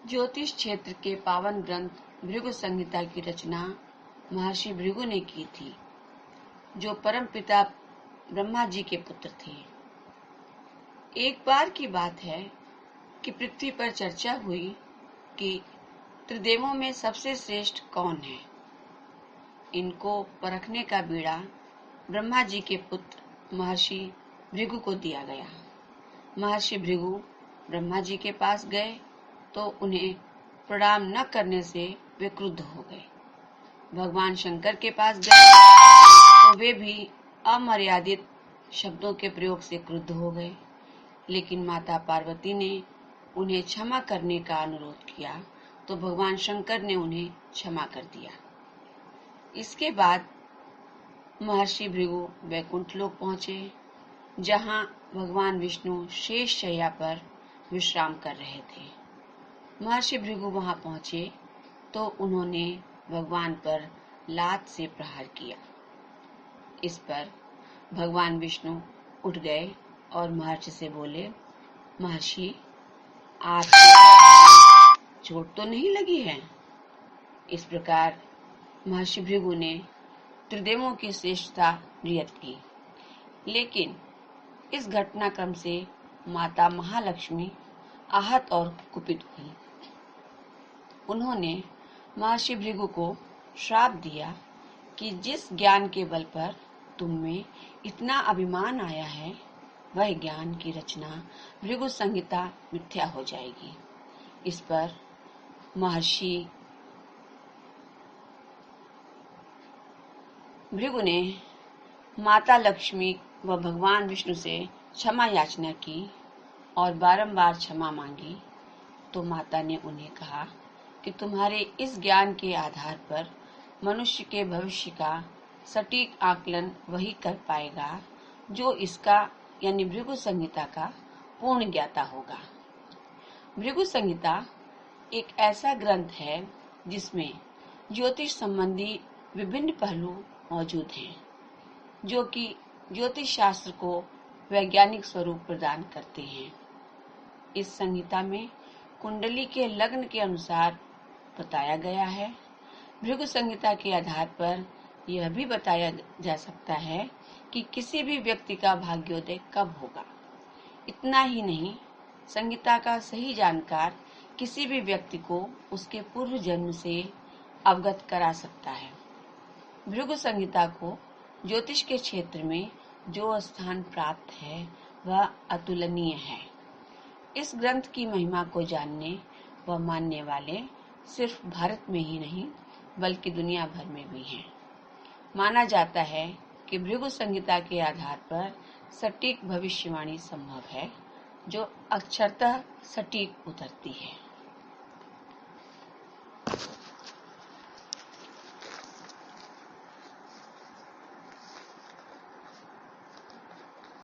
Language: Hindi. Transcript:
ज्योतिष क्षेत्र के पावन ग्रंथ भृगु संहिता की रचना महर्षि भृगु ने की थी, जो परम पिता ब्रह्मा जी के पुत्र थे। एक बार की बात है कि पृथ्वी पर चर्चा हुई कि त्रिदेवों में सबसे श्रेष्ठ कौन है। इनको परखने का बीड़ा ब्रह्मा जी के पुत्र महर्षि भृगु को दिया गया। महर्षि भृगु ब्रह्मा जी के पास गए तो उन्हें प्रणाम न करने से वे क्रुद्ध हो गए। भगवान शंकर के पास गए तो वे भी अमर्यादित शब्दों के प्रयोग से क्रुद्ध हो गए, लेकिन माता पार्वती ने उन्हें क्षमा करने का अनुरोध किया तो भगवान शंकर ने उन्हें क्षमा कर दिया। इसके बाद महर्षि भृगु वैकुंठ लोक पहुंचे, जहां भगवान विष्णु शेष शैया पर विश्राम कर रहे थे। महर्षि भृगु वहां पहुंचे तो उन्होंने भगवान पर लात से प्रहार किया। इस पर भगवान विष्णु उठ गए और महर्षि से बोले, महर्षि, आपको चोट तो नहीं लगी है? इस प्रकार महर्षि भृगु ने त्रिदेवों की श्रेष्ठता नियत की, लेकिन इस घटनाक्रम से माता महालक्ष्मी आहत और कुपित हुई। उन्होंने महर्षि भृगु को श्राप दिया कि जिस ज्ञान के बल पर तुम में इतना अभिमान आया है, वह ज्ञान की रचना भृगु संहिता मिथ्या हो जाएगी। इस पर महर्षि भृगु ने माता लक्ष्मी व भगवान विष्णु से क्षमा याचना की और बारंबार क्षमा मांगी, तो माता ने उन्हें कहा कि तुम्हारे इस ज्ञान के आधार पर मनुष्य के भविष्य का सटीक आकलन वही कर पाएगा जो इसका यानी भृगु संहिता का पूर्ण ज्ञाता होगा। भृगु संहिता एक ऐसा ग्रंथ है जिसमें ज्योतिष संबंधी विभिन्न पहलू मौजूद हैं, जो कि ज्योतिष शास्त्र को वैज्ञानिक स्वरूप प्रदान करते हैं। इस संहिता में कुंडली के लग्न के अनुसार बताया गया है। भृगु संहिता के आधार पर यह भी बताया जा सकता है कि किसी भी व्यक्ति का भाग्योदय कब होगा। इतना ही नहीं, संहिता का सही जानकार किसी भी व्यक्ति को उसके पूर्व जन्म से अवगत करा सकता है। भृगु संहिता को ज्योतिष के क्षेत्र में जो स्थान प्राप्त है वह अतुलनीय है। इस ग्रंथ की महिमा को जानने व मानने वाले सिर्फ भारत में ही नहीं बल्कि दुनिया भर में भी हैं। माना जाता है कि भृगु संहिता के आधार पर सटीक भविष्यवाणी संभव है, जो अक्षरतः सटीक उतरती है।